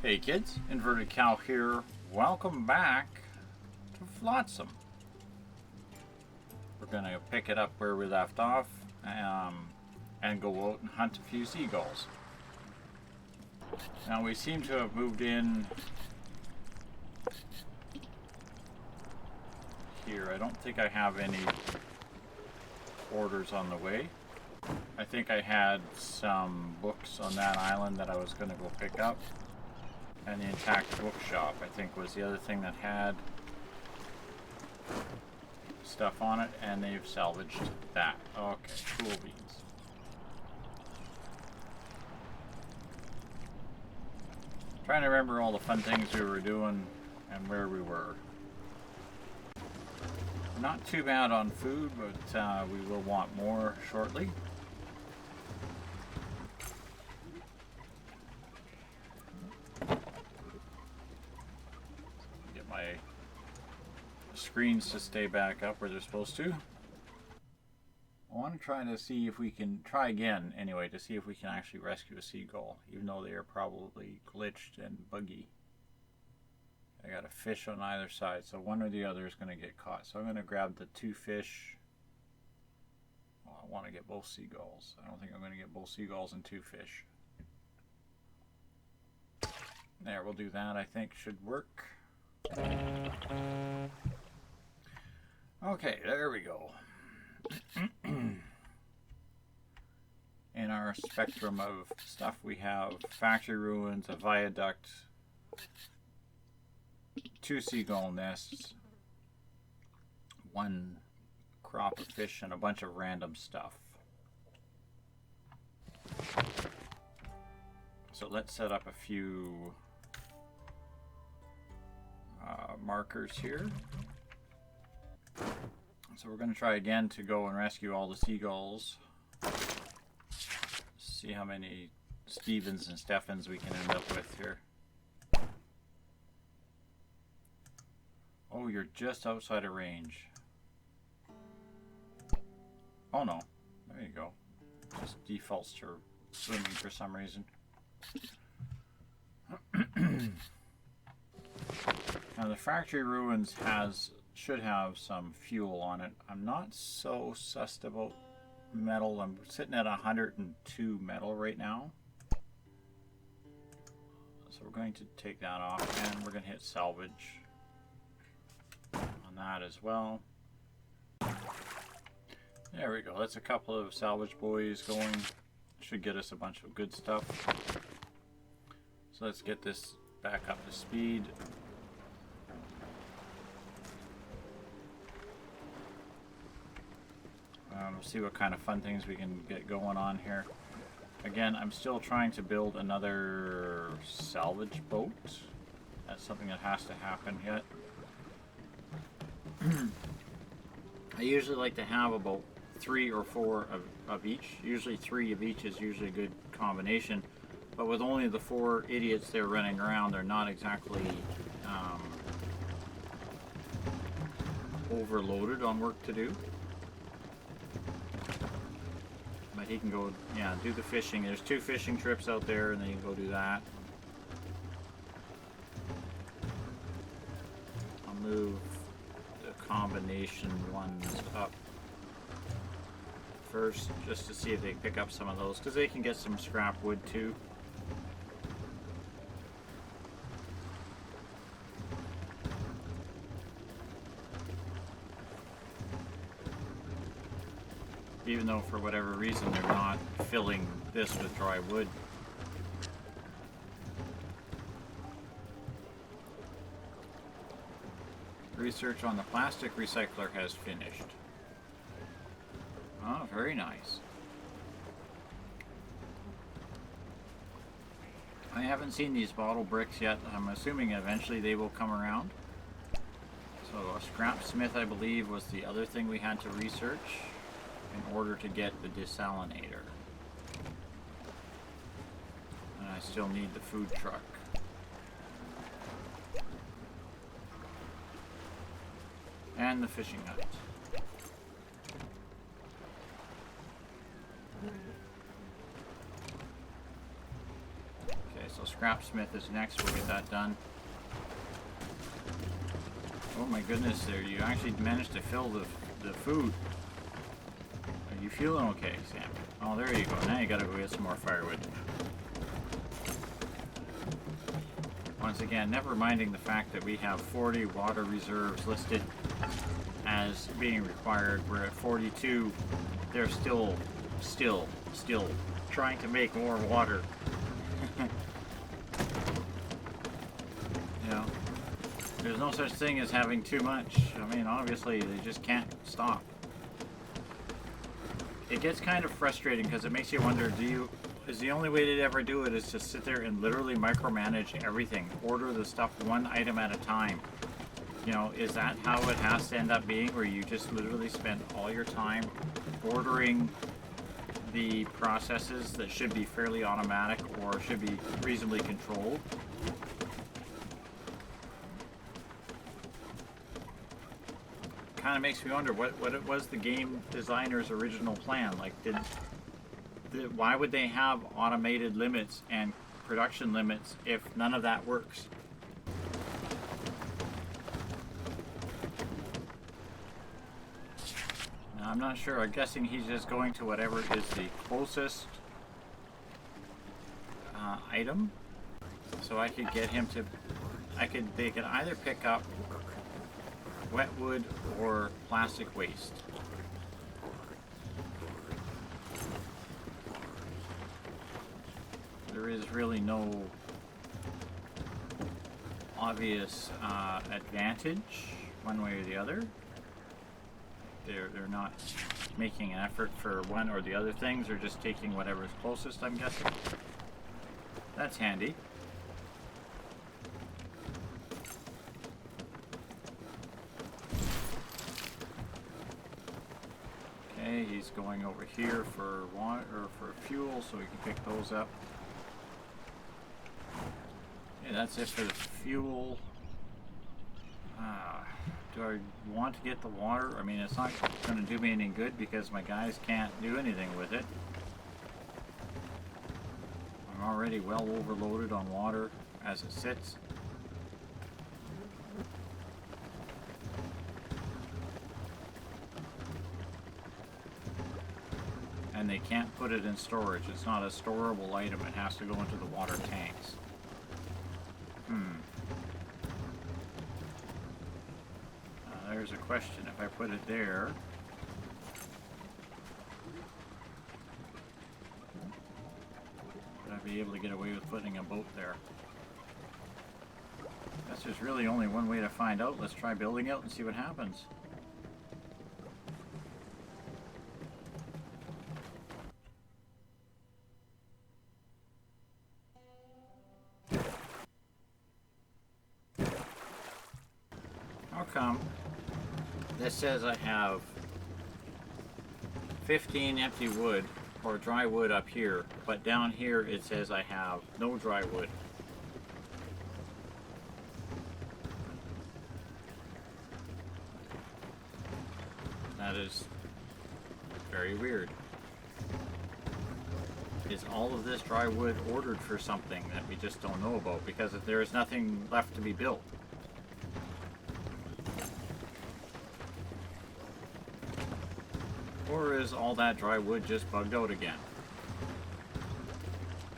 Hey kids, Inverted Cow here. Welcome back to Flotsam. We're going to pick it up where we left off and go out and hunt a few seagulls. Now we seem to have moved in here. I don't think I have any orders on the way. I think I had some books on that island that I was going to go pick up. And the intact bookshop, I think, was the other thing that had stuff on it, and they've salvaged that. Okay, cool beans. Trying to remember all the fun things we were doing and where we were. Not too bad on food, but we will want more shortly. Screens to stay back up where they're supposed to. I want to try to see if we can try again anyway to see if we can actually rescue a seagull, even though they are probably glitched and buggy. I got a fish on either side, so one or the other is going to get caught. So I'm going to grab the two fish. Well, I want to get both seagulls. I don't think I'm going to get both seagulls and two fish. There, we'll do that. I think should work. Okay, there we go. In our spectrum of stuff, we have factory ruins, a viaduct, 2 seagull nests, 1 crop of fish, and a bunch of random stuff. So let's set up a few markers here. So we're going to try again to go and rescue all the seagulls. See how many Stevens and Steffens we can end up with here. Oh, you're just outside of range. Oh no, there you go. Just defaults to swimming for some reason. Now the factory ruins should have some fuel on it. I'm not so sussed about metal. I'm sitting at 102 metal right now. So we're going to take that off and we're going to hit salvage on that as well. There we go. That's a couple of salvage buoys going. Should get us a bunch of good stuff. So let's get this back up to speed. See what kind of fun things we can get going on here. Again, I'm still trying to build another salvage boat. That's something that has to happen yet. I usually like to have about 3 or 4 of each. Usually 3 of each is usually a good combination. But with only the 4 idiots they're running around, they're not exactly overloaded on work to do. But he can go, yeah, do the fishing. There's 2 fishing trips out there, and then you can go do that. I'll move the combination ones up first, just to see if they pick up some of those, because they can get some scrap wood too. Even though for whatever reason they're not filling this with dry wood. Research on the plastic recycler has finished. Oh, very nice. I haven't seen these bottle bricks yet. I'm assuming eventually they will come around. So a scrap smith, I believe, was the other thing we had to research in order to get the desalinator. And I still need the food truck. And the fishing hut. Okay, so scrapsmith is next. We'll get that done. Oh my goodness, there you actually managed to fill the food. Are you feeling okay, Sam? Oh, there you go. Now you gotta go get some more firewood. Once again, never minding the fact that we have 40 water reserves listed as being required. We're at 42. They're still trying to make more water. You know, there's no such thing as having too much. I mean, obviously, they just can't stop. It gets kind of frustrating because it makes you wonder, is the only way to ever do it is to sit there and literally micromanage everything, order the stuff one item at a time? You know, is that how it has to end up being, where you just literally spend all your time ordering the processes that should be fairly automatic or should be reasonably controlled? Kind of makes me wonder what it was the game designer's original plan. Like, why would they have automated limits and production limits if none of that works? Now, I'm not sure. I'm guessing he's just going to whatever is the closest item. So I could get him to... They could either pick up wet wood or plastic waste. There is really no obvious advantage one way or the other. They're not making an effort for one or the other things. They're just taking whatever's closest, I'm guessing. That's handy. Okay, he's going over here for water or for fuel, so we can pick those up. Okay, that's it for the fuel. Do I want to get the water? I mean, it's not going to do me any good because my guys can't do anything with it. I'm already well overloaded on water as it sits. And they can't put it in storage. It's not a storable item. It has to go into the water tanks. There's a question. If I put it there, would I be able to get away with putting a boat there? That's just really only one way to find out. Let's try building it and see what happens. How come this says I have 15 empty wood or dry wood up here, but down here it says I have no dry wood? That is very weird. Is all of this dry wood ordered for something that we just don't know about? Because there is nothing left to be built. Or is all that dry wood just bugged out again?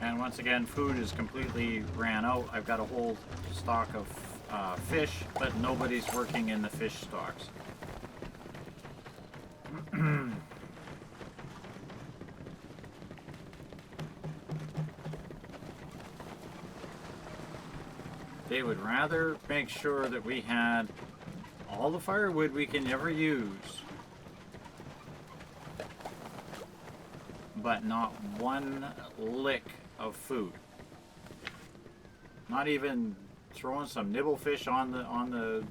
And once again, food is completely ran out. I've got a whole stock of fish, but nobody's working in the fish stocks. They would rather make sure that we had all the firewood we can ever use, but not one lick of food. Not even throwing some nibble fish on the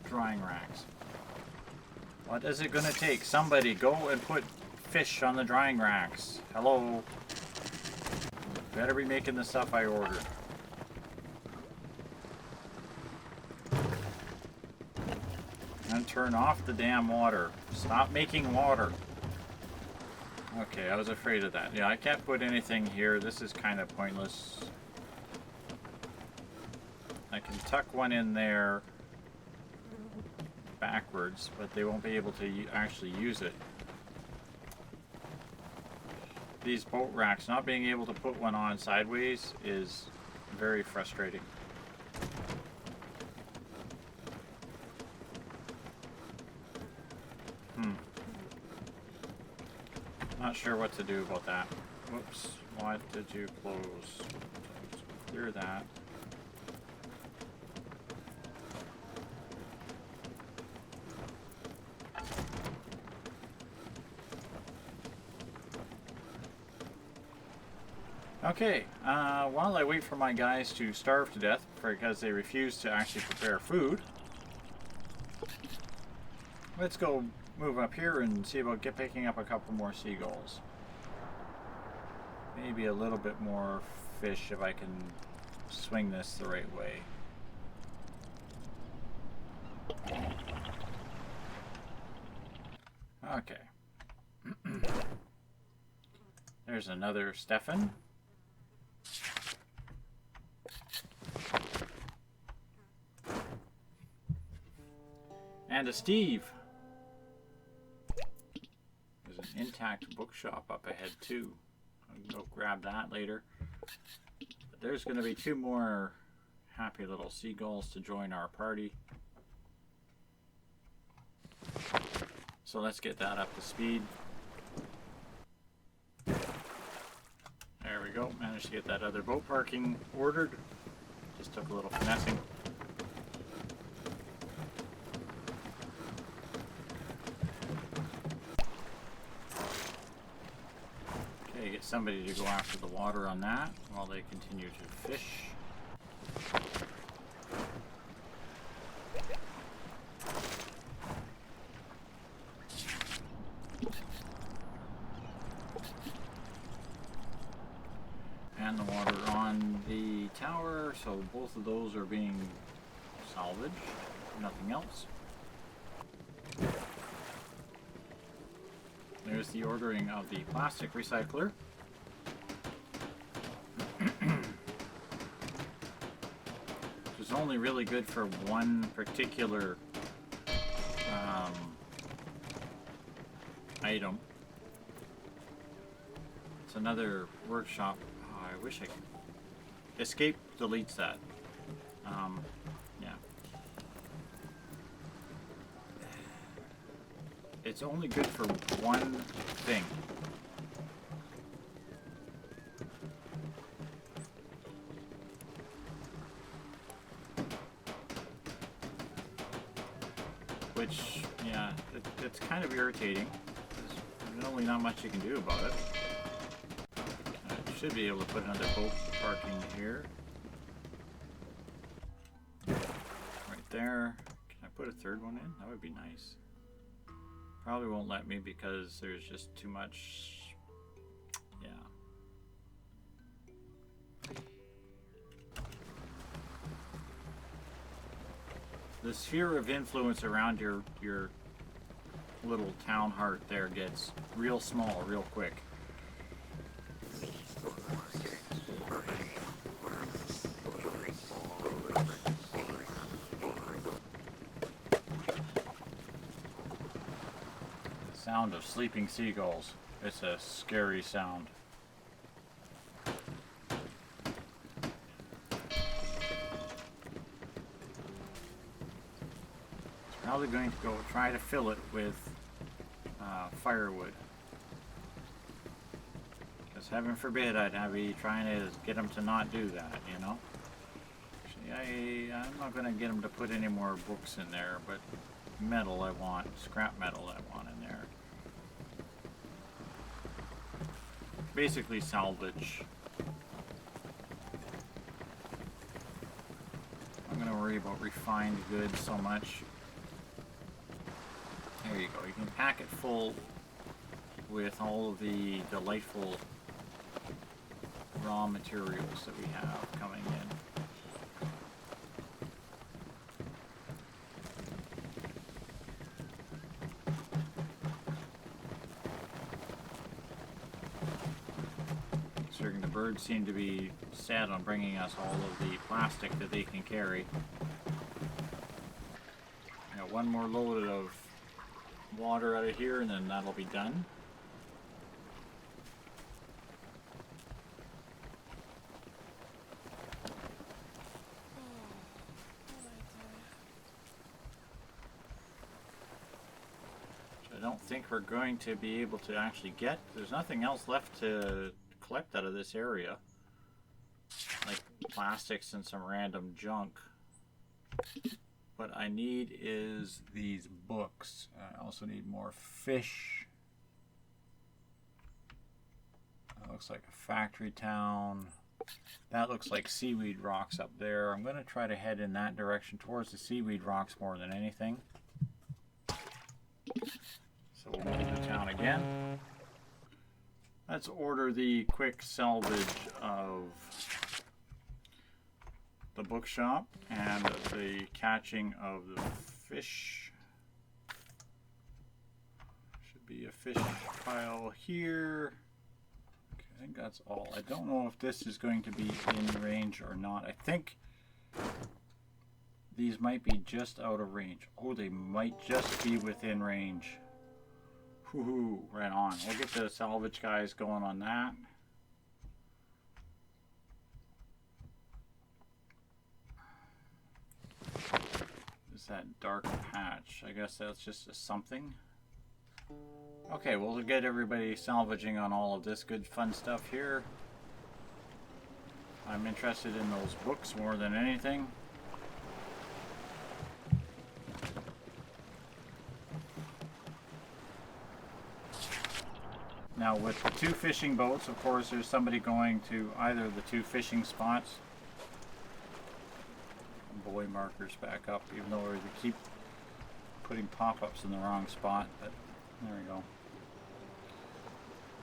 drying racks. What is it going to take? Somebody go and put fish on the drying racks. Hello. Better be making the stuff I ordered. And turn off the damn water. Stop making water. Okay, I was afraid of that. Yeah, I can't put anything here. This is kind of pointless. I can tuck one in there backwards, but they won't be able to actually use it. These boat racks, not being able to put one on sideways is very frustrating. Not sure what to do about that. Whoops, why did you close? Clear that. Okay, while I wait for my guys to starve to death because they refuse to actually prepare food, let's go move up here and see about picking up a couple more seagulls. Maybe a little bit more fish if I can swing this the right way. Okay. There's another Stefan. And a Steve. There's an intact bookshop up ahead too. I'll go grab that later. But there's going to be 2 more happy little seagulls to join our party. So let's get that up to speed. There we go. Managed to get that other boat parking ordered. Just took a little finessing. Get somebody to go after the water on that while they continue to fish. And the water on the tower, so both of those are being salvaged, nothing else. There's the ordering of the plastic recycler. Which is only really good for one particular item. It's another workshop. Oh, I wish I could. Escape deletes that. Yeah. It's only good for one thing. Which, yeah, it's kind of irritating. There's really not much you can do about it. I should be able to put another boat parking here. Right there. Can I put a third one in? That would be nice. Probably won't let me because there's just too much. Yeah. The sphere of influence around your little town heart there gets real small real quick. Sound of sleeping seagulls. It's a scary sound. Probably going to go try to fill it with firewood. Because heaven forbid I'd be trying to get them to not do that, you know? Actually, I'm not going to get them to put any more books in there, but metal I want, scrap metal I want in there. Basically salvage. I'm going to worry about refined goods so much. There you go. You can pack it full with all of the delightful raw materials that we have coming in. birds seem to be set on bringing us all of the plastic that they can carry. I got one more load of water out of here and then that'll be done. I don't think we're going to be able to actually get. There's nothing else left to collect out of this area, like plastics and some random junk. What I need is these books. I also need more fish. That looks like a factory town. That looks like seaweed rocks up there. I'm going to try to head in that direction towards the seaweed rocks more than anything. So we'll move to town again. Let's order the quick salvage of the bookshop and the catching of the fish. Should be a fish pile here. Okay, I think that's all. I don't know if this is going to be in range or not. I think these might be just out of range. Oh, they might just be within range. Woohoo, right on. We'll get the salvage guys going on that. Is that dark patch? I guess that's just a something. Okay, we'll get everybody salvaging on all of this good fun stuff here. I'm interested in those books more than anything. Now with the two fishing boats, of course, there's somebody going to either of the two fishing spots. Buoy markers back up, even though we keep putting pop-ups in the wrong spot, but there we go.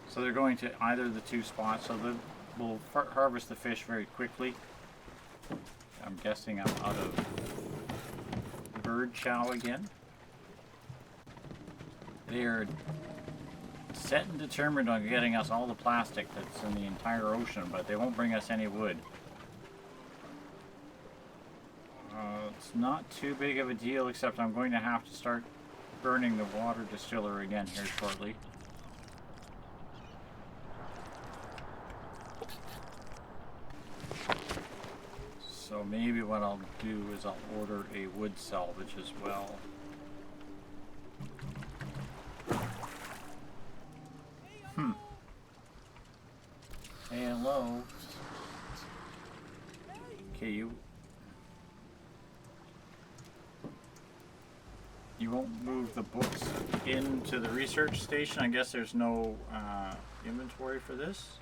So they're going to either of the two spots, so we'll harvest the fish very quickly. I'm guessing I'm out of bird chow again. They are set and determined on getting us all the plastic that's in the entire ocean, but they won't bring us any wood. It's not too big of a deal, except I'm going to have to start burning the water distiller again here shortly. So maybe what I'll do is I'll order a wood salvage as well. Hey, hello. Okay, you won't move the books into the research station. I guess there's no inventory for this.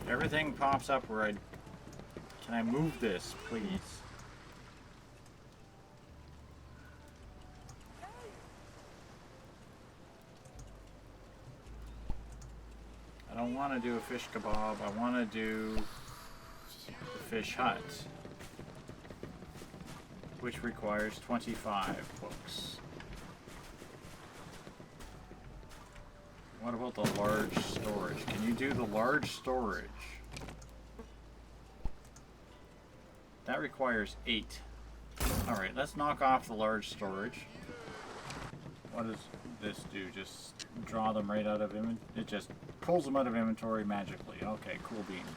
Everything pops up where can I move this, please? I don't want to do a fish kebab. I want to do the fish hut, which requires 25 books. What about the large storage? Can you do the large storage? That requires 8. Alright, let's knock off the large storage. What does this do? Just draw them right out of inventory? It just pulls them out of inventory magically. Okay, cool beans.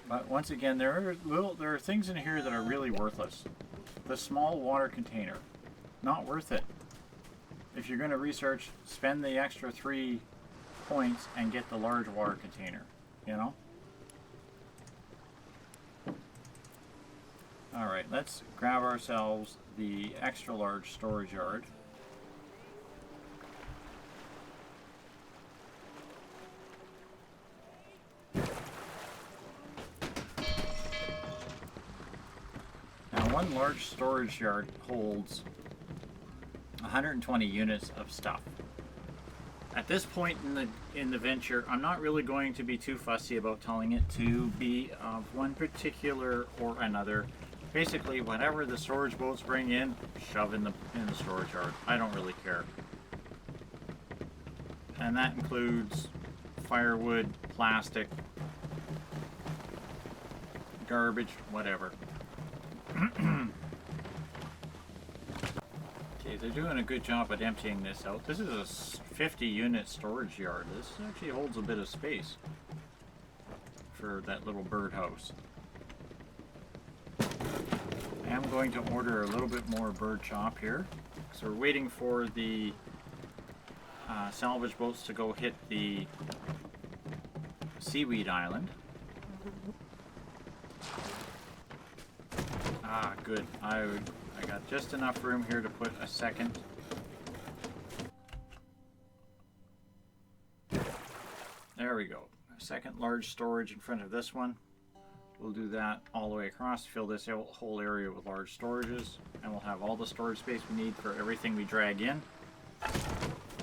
But once again, there are things in here that are really worthless. The small water container, not worth it. If you're going to research, spend the extra 3 points and get the large water container, you know? Alright, let's grab ourselves the extra large storage yard. One large storage yard holds 120 units of stuff. At this point in the venture, I'm not really going to be too fussy about telling it to be of one particular or another. Basically, whatever the storage boats bring in, shove in the storage yard. I don't really care. And that includes firewood, plastic, garbage, whatever. Okay, they're doing a good job at emptying this out. This is a 50-unit storage yard. This actually holds a bit of space for that little birdhouse. I am going to order a little bit more bird chop here. So we're waiting for the salvage boats to go hit the seaweed island. Ah, good. I got just enough room here to put a second. There we go. A second large storage in front of this one. We'll do that all the way across, fill this whole area with large storages, and we'll have all the storage space we need for everything we drag in.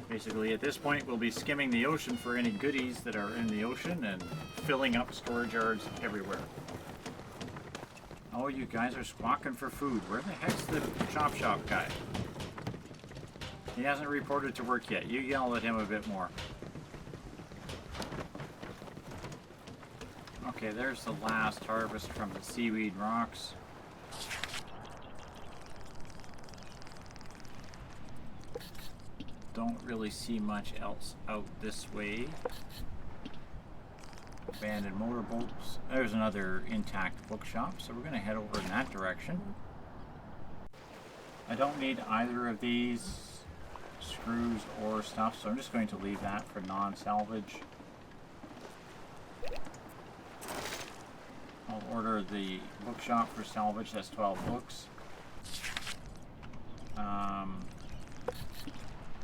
Basically, at this point, we'll be skimming the ocean for any goodies that are in the ocean and filling up storage yards everywhere. Oh, you guys are squawking for food. Where the heck's the chop shop guy? He hasn't reported to work yet. You yell at him a bit more. Okay, there's the last harvest from the seaweed rocks. Don't really see much else out this way. Abandoned motorboats. There's another intact bookshop, so we're going to head over in that direction. I don't need either of these screws or stuff, so I'm just going to leave that for non-salvage. I'll order the bookshop for salvage. That's 12 books. I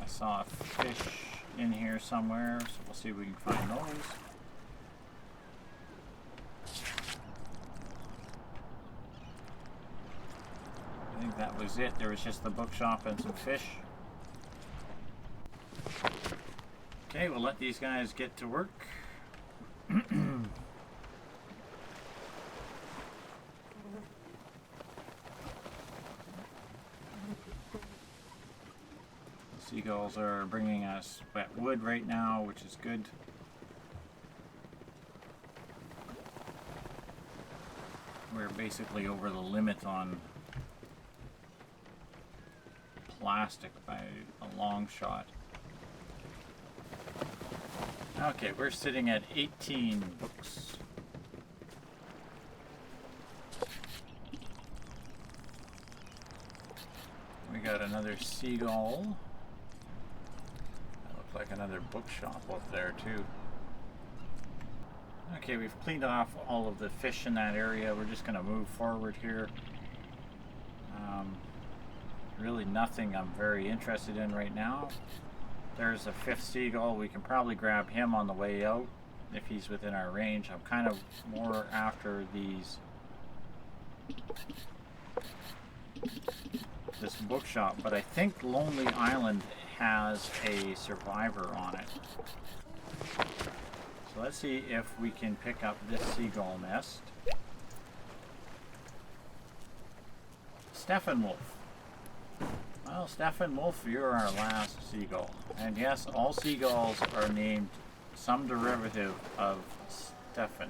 saw a fish in here somewhere, so we'll see if we can find those. I think that was it. There was just the bookshop and some fish. Okay, we'll let these guys get to work. Seagulls are bringing us wet wood right now, which is good. We're basically over the limit on plastic by a long shot. Okay, we're sitting at 18 books. We got another seagull. That looks like another bookshop up there too. Okay, we've cleaned off all of the fish in that area. We're just going to move forward here. Really nothing I'm very interested in right now. There's a fifth seagull. We can probably grab him on the way out if he's within our range. I'm kind of more after this bookshop, but I think Lonely Island has a survivor on it. So let's see if we can pick up this seagull nest. Steppenwolf. Well, Steppenwolf, you're our last seagull. And yes, all seagulls are named some derivative of Stefan.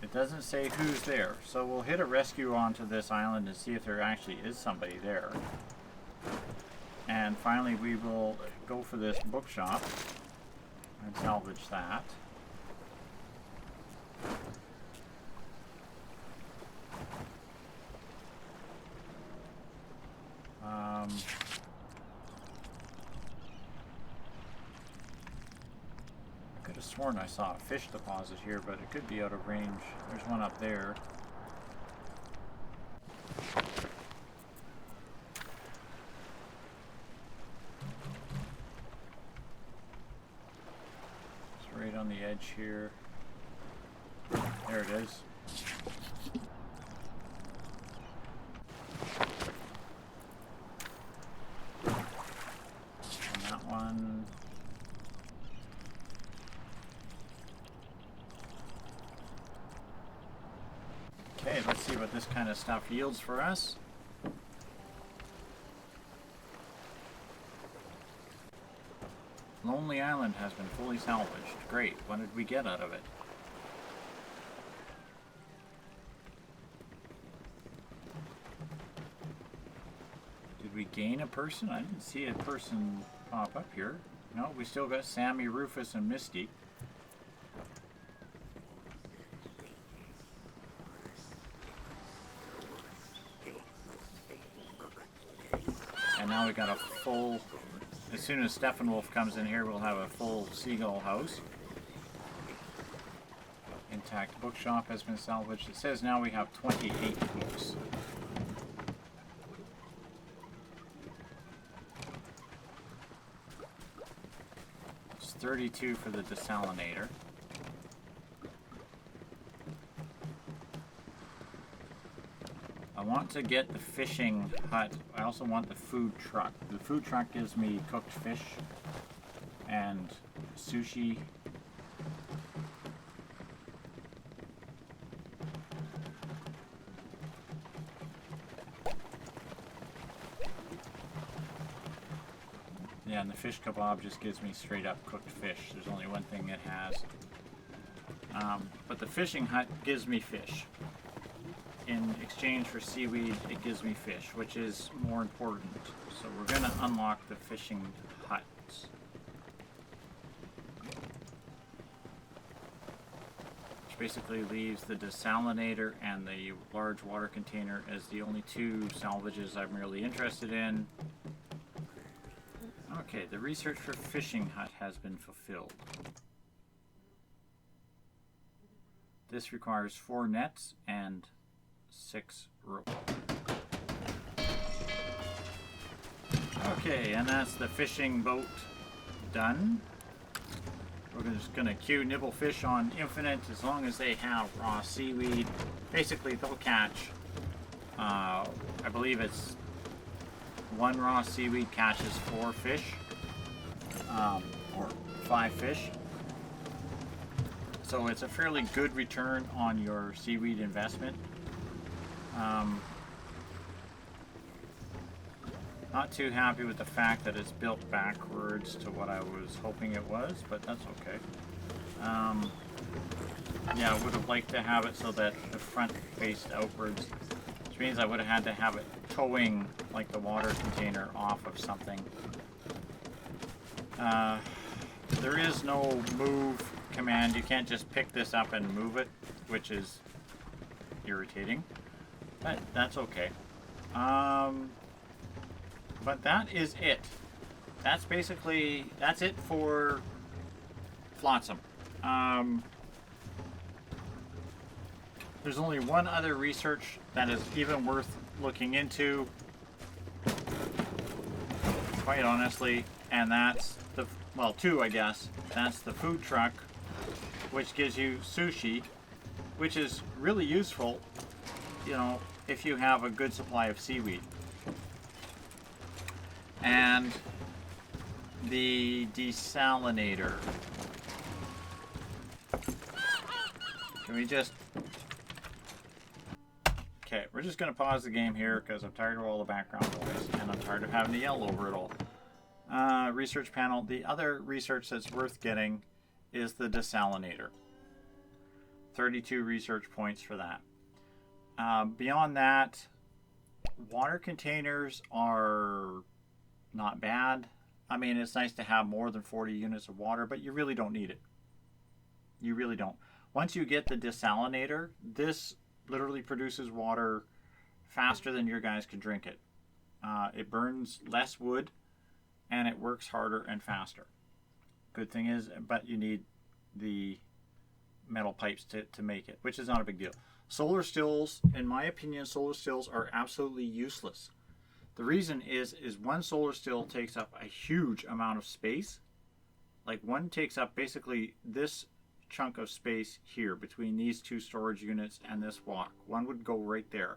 It doesn't say who's there, so we'll hit a rescue onto this island and see if there actually is somebody there. And finally we will go for this bookshop and salvage that. I could have sworn I saw a fish deposit here, but it could be out of range. There's one up there. It's right on the edge here. There it is. Alright, let's see what this kind of stuff yields for us. Lonely Island has been fully salvaged. Great. What did we get out of it? Did we gain a person? I didn't see a person pop up here. No, we still got Sammy, Rufus, and Misty. And now we got a full... As soon as Steppenwolf comes in here, we'll have a full seagull house. Intact bookshop has been salvaged. It says now we have 28 books. It's 32 for the desalinator. I want to get the fishing hut. I also want the food truck. The food truck gives me cooked fish and sushi. Yeah, and the fish kebab just gives me straight up cooked fish. There's only one thing it has. But the fishing hut gives me fish. In exchange for seaweed, it gives me fish, which is more important. So we're going to unlock the fishing huts. Which basically leaves the desalinator and the large water container as the only two salvages I'm really interested in. Okay, the research for fishing hut has been fulfilled. This requires 4 nets and 6 rope. Okay, and that's the fishing boat done. We're just going to queue nibble fish on infinite as long as they have raw seaweed. Basically, they'll catch, I believe it's 1 raw seaweed catches 4 fish, or 5 fish. So it's a fairly good return on your seaweed investment. Not too happy with the fact that it's built backwards to what I was hoping it was, but that's okay. Yeah, I would have liked to have it so that the front faced outwards, which means I would have had to have it towing like the water container off of something. There is no move command. You can't just pick this up and move it, which is irritating, but that's okay. But that is it. That's it for Flotsam. There's only one other research that is even worth looking into, quite honestly, and that's the, well, 2 I guess. That's the food truck, which gives you sushi, which is really useful, you know, if you have a good supply of seaweed. And the desalinator. Can we just... Okay, we're just going to pause the game here because I'm tired of all the background noise and I'm tired of having to yell over it all. Research panel. The other research that's worth getting is the desalinator. 32 research points for that. Beyond that, water containers are not bad. I mean, it's nice to have more than 40 units of water, but you really don't need it. You really don't. Once you get the desalinator, this literally produces water faster than your guys can drink it. It burns less wood, and it works harder and faster. Good thing is, but you need the metal pipes to make it, which is not a big deal. Solar stills, in my opinion, solar stills are absolutely useless. The reason is one solar still takes up a huge amount of space. Like one takes up basically this chunk of space here between these 2 storage units and this walk. One would go right there.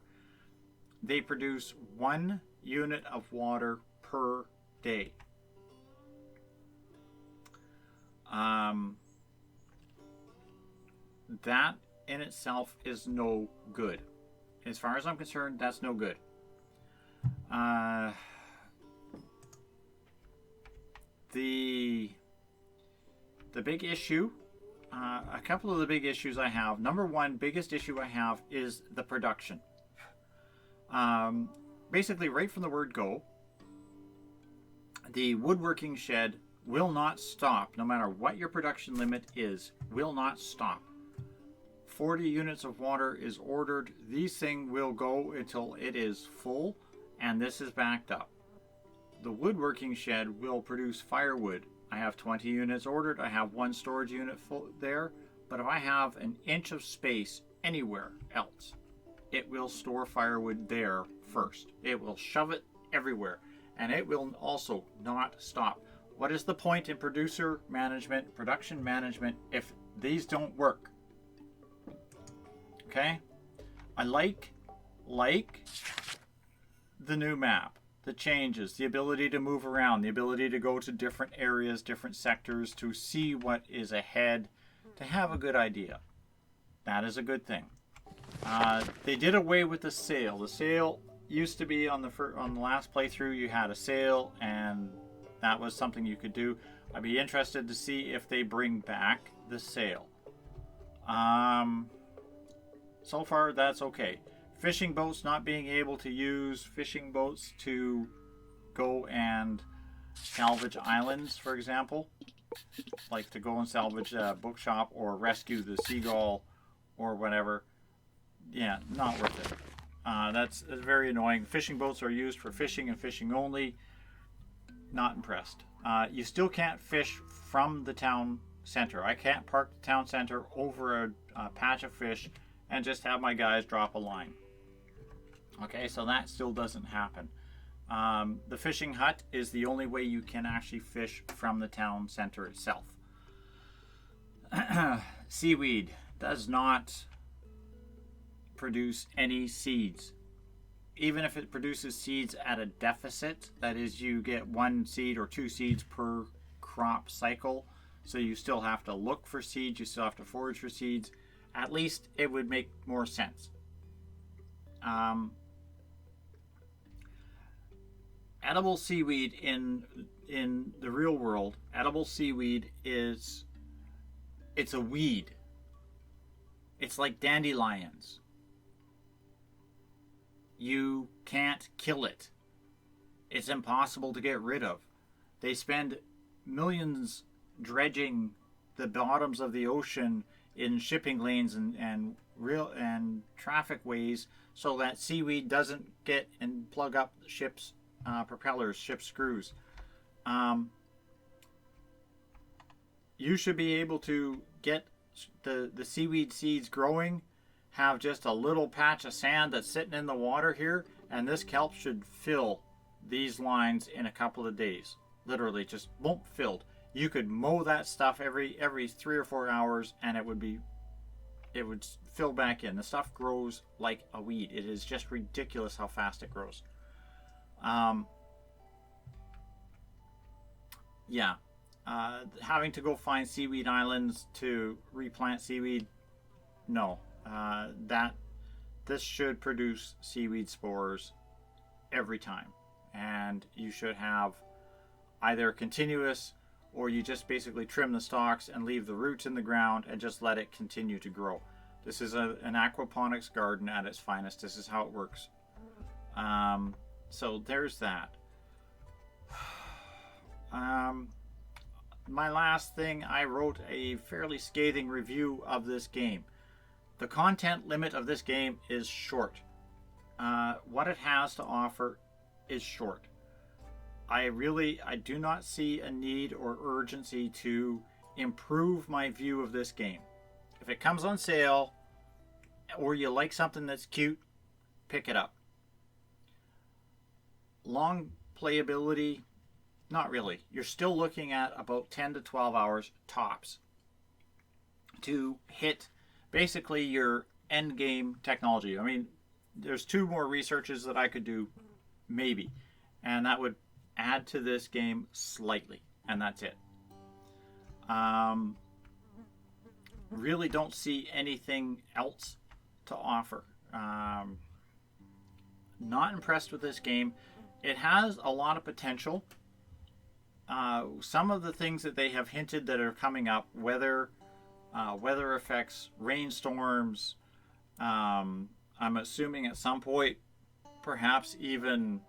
They produce 1 unit of water per day. That in itself is no good. As far as I'm concerned, that's no good. The big issue, a couple of the big issues I have. Number one, biggest issue I have is the production. Basically, right from the word go, the woodworking shed will not stop. No matter what your production limit is, will not stop. 40 units of water is ordered. These things will go until it is full, and this is backed up. The woodworking shed will produce firewood. I have 20 units ordered. I have one storage unit full there, but if I have an inch of space anywhere else, it will store firewood there first. It will shove it everywhere, and it will also not stop. What is the point in producer management, production management, if these don't work? Okay? I like the new map, the changes, the ability to move around, the ability to go to different areas, different sectors, to see what is ahead, to have a good idea. That is a good thing. They did away with the sail. The sail used to be on the last playthrough. You had a sail, and that was something you could do. I'd be interested to see if they bring back the sail. So far, that's okay. Fishing boats, not being able to use fishing boats to go and salvage islands, for example. Like to go and salvage a bookshop or rescue the seagull or whatever. Yeah, not worth it. That's very annoying. Fishing boats are used for fishing and fishing only. Not impressed. You still can't fish from the town center. I can't park the town center over a patch of fish and just have my guys drop a line. Okay, so that still doesn't happen. The fishing hut is the only way you can actually fish from the town center itself. Seaweed does not produce any seeds. Even if it produces seeds at a deficit, that is, you get 1 seed or 2 seeds per crop cycle, so you still have to look for seeds, you still have to forage for seeds. At least it would make more sense. Edible seaweed in the real world, edible seaweed it's a weed. It's like dandelions. You can't kill it. It's impossible to get rid of. They spend millions dredging the bottoms of the ocean in shipping lanes and traffic ways so that seaweed doesn't get and plug up ships' propellers, ship screws. You should be able to get the seaweed seeds growing, have just a little patch of sand that's sitting in the water here, and this kelp should fill these lines in a couple of days. Literally just won't filled. You could mow that stuff every 3 or 4 hours and it would fill back in. The stuff grows like a weed. It is just ridiculous how fast it grows. Having to go find seaweed islands to replant seaweed, no. This should produce seaweed spores every time, and you should have either continuous, or you just basically trim the stalks and leave the roots in the ground and just let it continue to grow. This is an aquaponics garden at its finest. This is how it works. So there's that. My last thing, I wrote a fairly scathing review of this game. The content limit of this game is short. What it has to offer is short. I do not see a need or urgency to improve my view of this game. If it comes on sale, or you like something that's cute, pick it up. Long playability, not really. You're still looking at about 10 to 12 hours tops to hit basically your end game technology. I mean, there's 2 more researches that I could do, maybe, and that would add to this game slightly, and that's it. Really don't see anything else to offer. Not impressed with this game. It has a lot of potential. Some of the things that they have hinted that are coming up, weather effects, rainstorms. I'm assuming at some point, perhaps even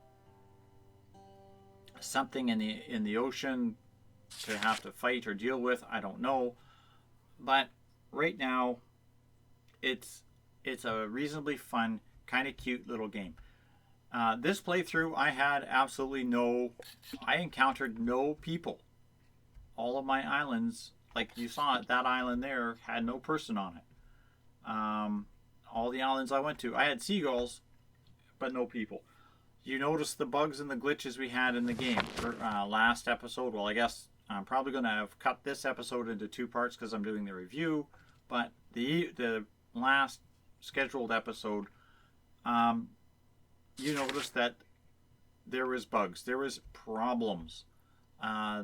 something in the ocean to have to fight or deal with. I don't know, but right now, it's a reasonably fun, kind of cute little game. This playthrough, I encountered no people. All of my islands, like you saw it, that island there had no person on it. All the islands I went to, I had seagulls, but no people. You notice the bugs and the glitches we had in the game last episode. Well, I guess I'm probably going to have cut this episode into 2 parts because I'm doing the review. But the last scheduled episode, you notice that there was bugs. There was problems.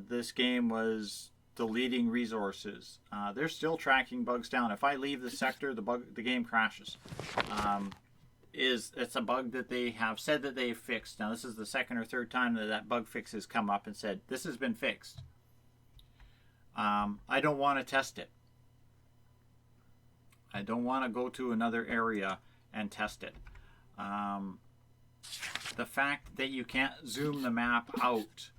This game was deleting resources. They're still tracking bugs down. If I leave the sector, the game crashes. It's a bug that they have said that they've fixed. Now, this is the second or third time that bug fix has come up and said, this has been fixed. I don't want to test it. I don't want to go to another area and test it. The fact that you can't zoom the map out.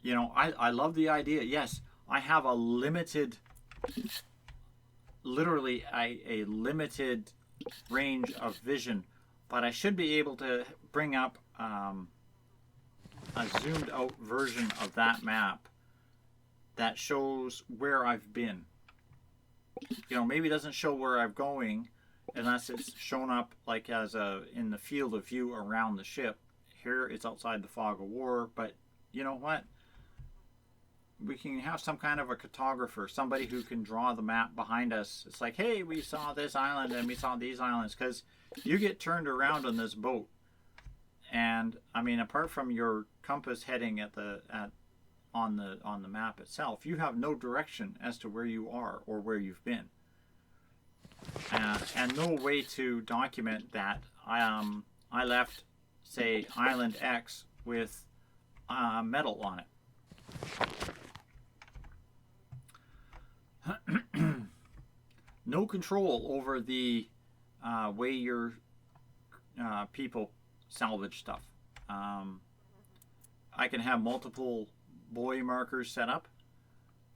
You know, I love the idea. Yes, I have a limited, literally a limited range of vision, but I should be able to bring up a zoomed out version of that map that shows where I've been. You know, maybe it doesn't show where I'm going unless it's shown up like in the field of view around the ship. Here it's outside the fog of war, but you know what? We can have some kind of a cartographer, somebody who can draw the map behind us. It's like, hey, we saw this island and we saw these islands, because you get turned around on this boat. And I mean, apart from your compass heading on the map itself, you have no direction as to where you are or where you've been, and no way to document that. I left, say, Island X with metal on it. No control over the way your people salvage stuff. I can have multiple buoy markers set up,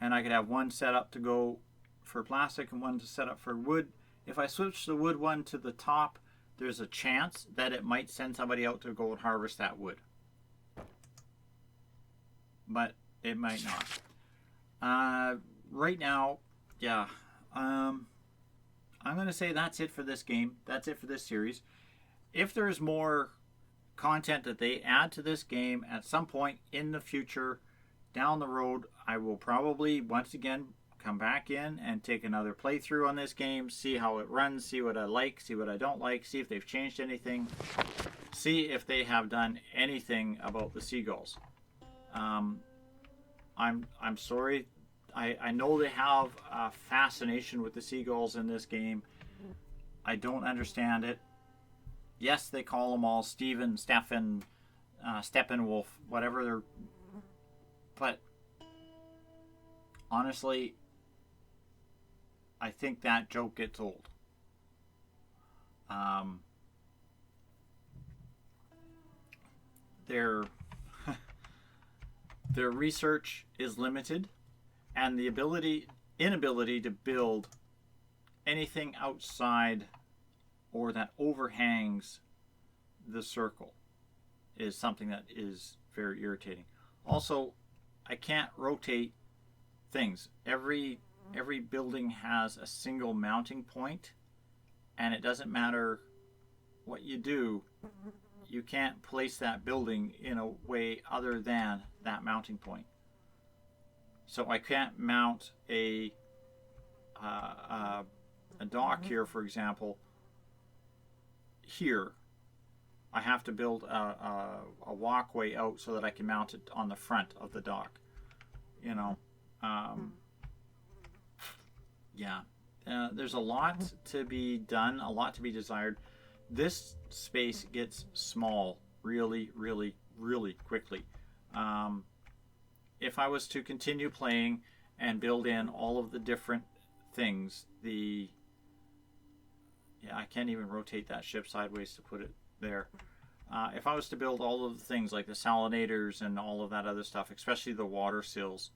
and I could have one set up to go for plastic and one to set up for wood. If I switch the wood one to the top, there's a chance that it might send somebody out to go and harvest that wood, but it might not. Right now, yeah, I'm going to say that's it for this game. That's it for this series. If there's more content that they add to this game at some point in the future, down the road, I will probably once again come back in and take another playthrough on this game, see how it runs, see what I like, see what I don't like, see if they've changed anything, see if they have done anything about the seagulls. I'm sorry. I know they have a fascination with the seagulls in this game. I don't understand it. Yes, they call them all Stephen, Steppenwolf, whatever they're... But honestly, I think that joke gets old. Their research is limited, and the inability to build anything outside or that overhangs the circle is something that is very irritating. Also, I can't rotate things. Every building has a single mounting point, and it doesn't matter what you do, you can't place that building in a way other than that mounting point. So I can't mount a dock here, for example, here. I have to build a walkway out so that I can mount it on the front of the dock. You know, yeah. There's a lot to be done, a lot to be desired. this space gets small really, really, really quickly. If I was to continue playing and build in all of the different things, I can't even rotate that ship sideways to put it there. If I was to build all of the things like the salinators and all of that other stuff, especially the water sills,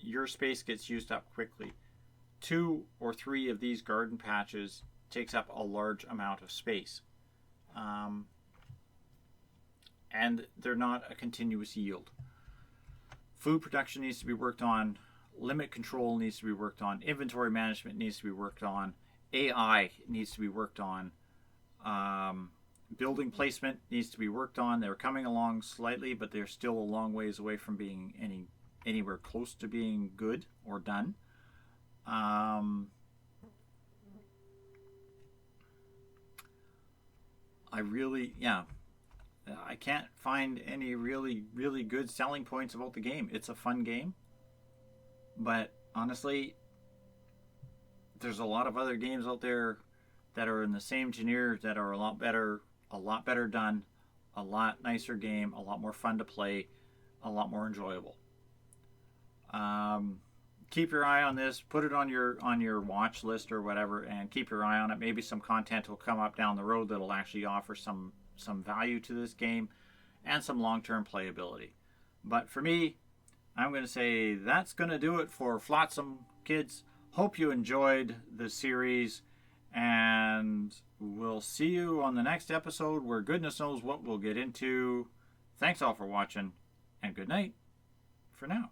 your space gets used up quickly. 2 or 3 of these garden patches takes up a large amount of space. And they're not a continuous yield. Food production needs to be worked on. Limit control needs to be worked on. Inventory management needs to be worked on. AI needs to be worked on. Building placement needs to be worked on. They're coming along slightly, but they're still a long ways away from being anywhere close to being good or done. I can't find any really, really good selling points about the game. It's a fun game, but honestly, there's a lot of other games out there that are in the same genre that are a lot better done, a lot nicer game, a lot more fun to play, a lot more enjoyable. Keep your eye on this. Put it on your watch list or whatever, and keep your eye on it. Maybe some content will come up down the road that'll actually offer some value to this game and some long-term playability. But for me, I'm going to say that's going to do it for Flotsam, kids. Hope you enjoyed the series, and we'll see you on the next episode where goodness knows what we'll get into. Thanks all for watching, and good night for now.